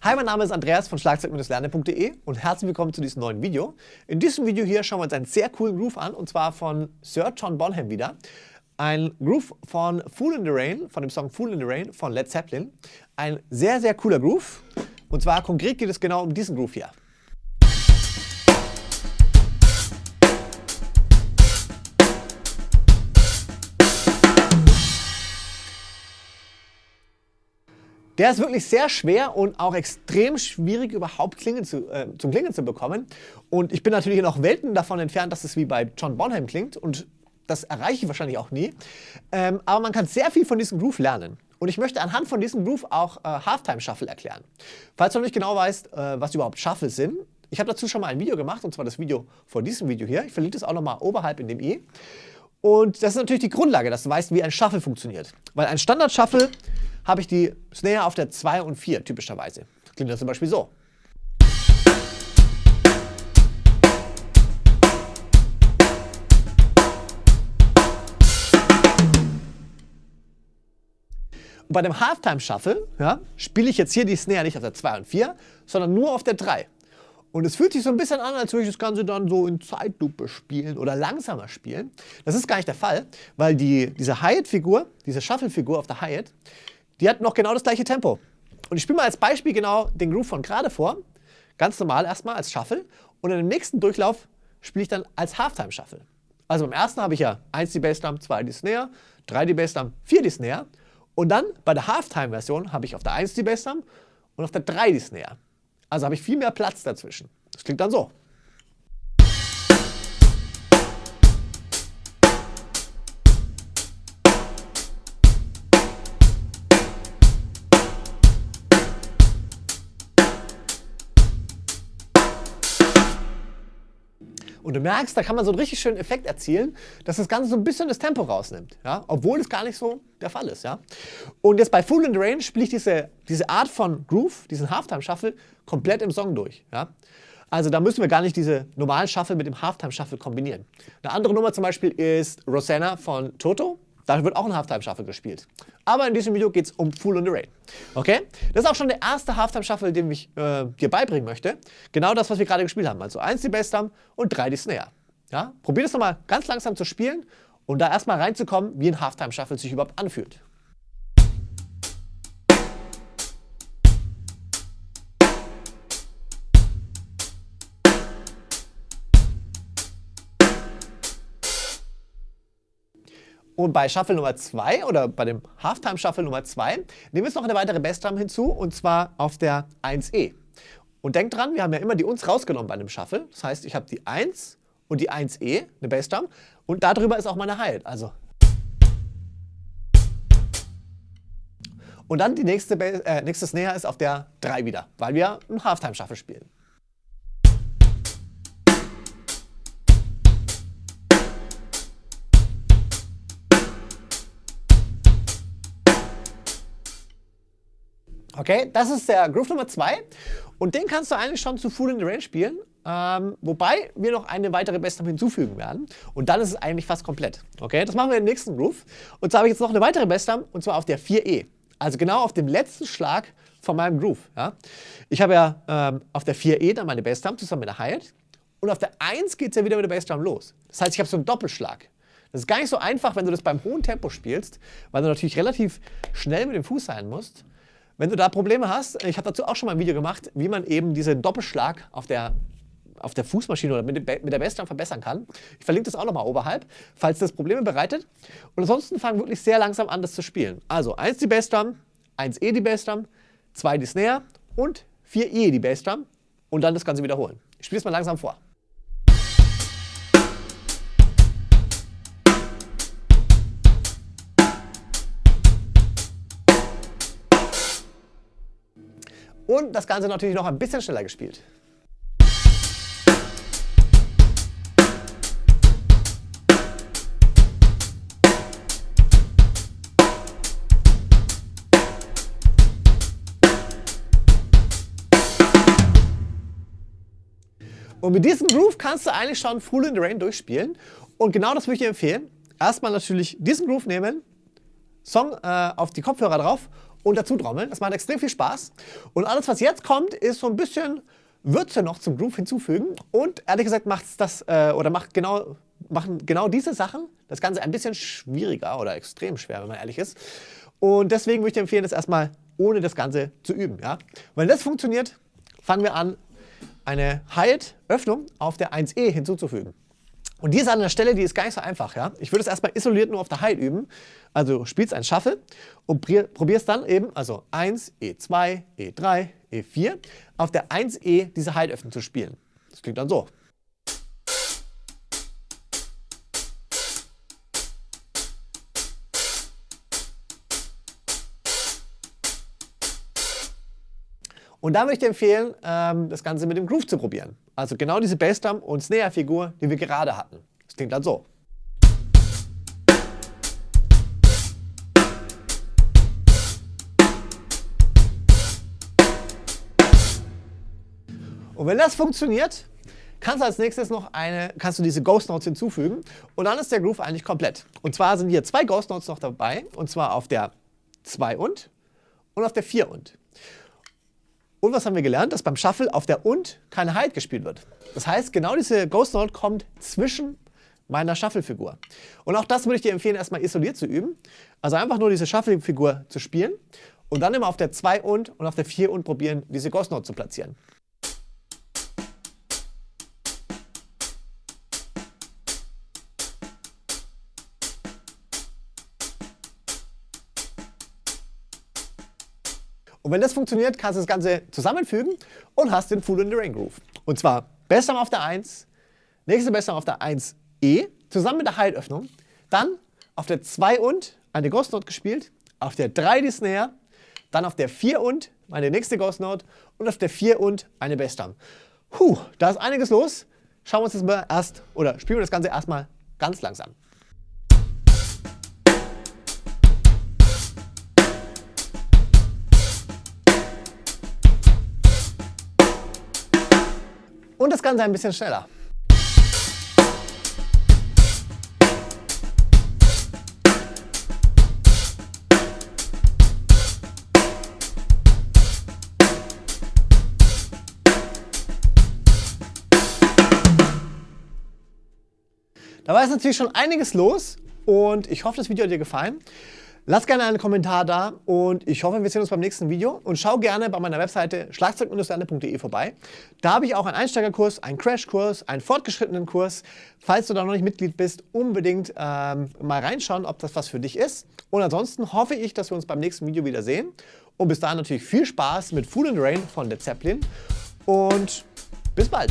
Hi, mein Name ist Andreas von Schlagzeug-lernen.de und herzlich willkommen zu diesem neuen Video. In diesem Video hier schauen wir uns einen sehr coolen Groove an, und zwar von Sir John Bonham wieder. Ein Groove von Fool in the Rain, von dem Song Fool in the Rain von Led Zeppelin. Ein sehr, sehr cooler Groove. Und zwar konkret geht es genau um diesen Groove hier. Der ist wirklich sehr schwer und auch extrem schwierig überhaupt zum Klingen zu bekommen. Und ich bin natürlich noch Welten davon entfernt, dass es wie bei John Bonham klingt. Und das erreiche ich wahrscheinlich auch nie. Aber man kann sehr viel von diesem Groove lernen. Und ich möchte anhand von diesem Groove auch Halftime Shuffle erklären. Falls du noch nicht genau weißt, was überhaupt Shuffle sind, ich habe dazu schon mal ein Video gemacht, und zwar das Video vor diesem Video hier. Ich verlinke das auch nochmal oberhalb in dem i. Und das ist natürlich die Grundlage, dass du weißt, wie ein Shuffle funktioniert. Weil ein Standard-Shuffle habe ich die Snare auf der 2 und 4 typischerweise. Das klingt dann zum Beispiel so. Und bei dem Halftime Shuffle spiele ich jetzt hier die Snare nicht auf der 2 und 4, sondern nur auf der 3. Und es fühlt sich so ein bisschen an, als würde ich das Ganze dann so in Zeitlupe spielen oder langsamer spielen. Das ist gar nicht der Fall, weil diese Hi-Hat-Figur, diese Shuffle-Figur auf der Hi-Hat, die hat noch genau das gleiche Tempo. Und ich spiele mal als Beispiel genau den Groove von gerade vor. Ganz normal erstmal als Shuffle. Und in dem nächsten Durchlauf spiele ich dann als Halftime Shuffle. Also beim ersten habe ich ja 1 die Bassdrum, 2 die Snare, 3 die Bassdrum, 4 die Snare. Und dann bei der Halftime-Version habe ich auf der 1 die Bassdrum und auf der 3 die Snare. Also habe ich viel mehr Platz dazwischen. Das klingt dann so. Und du merkst, da kann man so einen richtig schönen Effekt erzielen, dass das Ganze so ein bisschen das Tempo rausnimmt, ja? Obwohl es gar nicht so der Fall ist. Ja? Und jetzt bei Fool in the Rain spiele ich diese Art von Groove, diesen Halftime Shuffle, komplett im Song durch. Ja? Also da müssen wir gar nicht diese normalen Shuffle mit dem Halftime Shuffle kombinieren. Eine andere Nummer zum Beispiel ist Rosanna von Toto. Da wird auch ein Halftime Shuffle gespielt. Aber in diesem Video geht es um Fool in the Rain. Okay? Das ist auch schon der erste Halftime Shuffle, den ich dir beibringen möchte. Genau das, was wir gerade gespielt haben. Also 1 die Bassdrum und 3 die Snare. Ja? Probier das nochmal ganz langsam zu spielen und da erstmal reinzukommen, wie ein Halftime Shuffle sich überhaupt anfühlt. Und bei Shuffle Nummer 2 oder bei dem Halftime Shuffle Nummer 2 nehmen wir jetzt noch eine weitere Bassdrum hinzu, und zwar auf der 1E. Und denkt dran, wir haben ja immer die Uns rausgenommen bei einem Shuffle. Das heißt, ich habe die 1 und die 1E, eine Bassdrum, und darüber ist auch meine Hi-Hat. Also. Und dann die nächste Snare ist auf der 3 wieder, weil wir einen Halftime Shuffle spielen. Okay, das ist der Groove Nummer 2 und den kannst du eigentlich schon zu Fool in the Rain spielen, wobei wir noch eine weitere Bassdrum hinzufügen werden und dann ist es eigentlich fast komplett. Okay, das machen wir im nächsten Groove, und zwar habe ich jetzt noch eine weitere Bassdrum, und zwar auf der 4E, also genau auf dem letzten Schlag von meinem Groove. Ja? Ich habe ja auf der 4E dann meine Bassdrum zusammen mit der Hi-Hat, und auf der 1 geht es ja wieder mit der Bassdrum los. Das heißt, ich habe so einen Doppelschlag. Das ist gar nicht so einfach, wenn du das beim hohen Tempo spielst, weil du natürlich relativ schnell mit dem Fuß sein musst. Wenn du da Probleme hast, ich habe dazu auch schon mal ein Video gemacht, wie man eben diesen Doppelschlag auf der Fußmaschine oder mit der Bassdrum verbessern kann. Ich verlinke das auch nochmal oberhalb, falls das Probleme bereitet. Und ansonsten fang wirklich sehr langsam an, das zu spielen. Also 1 die Bassdrum, 1E die Bassdrum, 2 die Snare und 4E die Bassdrum und dann das Ganze wiederholen. Ich spiele es mal langsam vor. Und das Ganze natürlich noch ein bisschen schneller gespielt. Und mit diesem Groove kannst du eigentlich schon Fool in the Rain durchspielen. Und genau das würde ich dir empfehlen. Erstmal natürlich diesen Groove nehmen, Song auf die Kopfhörer drauf und dazu trommeln. Das macht extrem viel Spaß. Und alles, was jetzt kommt, ist so ein bisschen Würze noch zum Groove hinzufügen. Und ehrlich gesagt machen genau diese Sachen das Ganze ein bisschen schwieriger oder extrem schwer, wenn man ehrlich ist. Und deswegen würde ich dir empfehlen, das erstmal ohne das Ganze zu üben. Ja? Wenn das funktioniert, fangen wir an, eine Hi-Hat-Öffnung auf der 1E hinzuzufügen. Und die ist an der Stelle, die ist gar nicht so einfach. Ja? Ich würde es erstmal isoliert nur auf der Hi-Hat üben. Also spielst ein Shuffle und probierst dann eben, also 1, E2, E3, E4, auf der 1E diese Hi-Hat-Öffnung zu spielen. Das klingt dann so. Und da würde ich dir empfehlen, das Ganze mit dem Groove zu probieren. Also genau diese Bassdrum und Snare-Figur, die wir gerade hatten. Das klingt dann so. Und wenn das funktioniert, kannst du als nächstes kannst du diese Ghost Notes hinzufügen und dann ist der Groove eigentlich komplett. Und zwar sind hier 2 Ghost Notes noch dabei, und zwar auf der 2 und auf der 4 und. Und was haben wir gelernt? Dass beim Shuffle auf der und keine Hi-Hat gespielt wird. Das heißt, genau diese Ghost Note kommt zwischen meiner Shuffle-Figur. Und auch das würde ich dir empfehlen, erstmal isoliert zu üben. Also einfach nur diese Shuffle-Figur zu spielen und dann immer auf der 2 und auf der 4 und probieren, diese Ghost Note zu platzieren. Und wenn das funktioniert, kannst du das Ganze zusammenfügen und hast den Fool in the Rain Groove. Und zwar Bassdrum auf der 1, nächste Bassdrum auf der 1E, zusammen mit der Hi-Hat-Öffnung, dann auf der 2 und eine Ghost Note gespielt, auf der 3 die Snare, dann auf der 4 und meine nächste Ghost Note und auf der 4 und eine Bassdrum. Da ist einiges los. Schauen wir uns das mal spielen wir das Ganze erstmal ganz langsam. Und das Ganze ein bisschen schneller. Dabei ist natürlich schon einiges los und ich hoffe, das Video hat dir gefallen. Lass gerne einen Kommentar da und ich hoffe, wir sehen uns beim nächsten Video. Und schau gerne bei meiner Webseite schlagzeug-lerne.de vorbei. Da habe ich auch einen Einsteigerkurs, einen Crashkurs, einen fortgeschrittenen Kurs. Falls du da noch nicht Mitglied bist, unbedingt mal reinschauen, ob das was für dich ist. Und ansonsten hoffe ich, dass wir uns beim nächsten Video wieder sehen. Und bis dahin natürlich viel Spaß mit Fool in the Rain von Led Zeppelin und bis bald.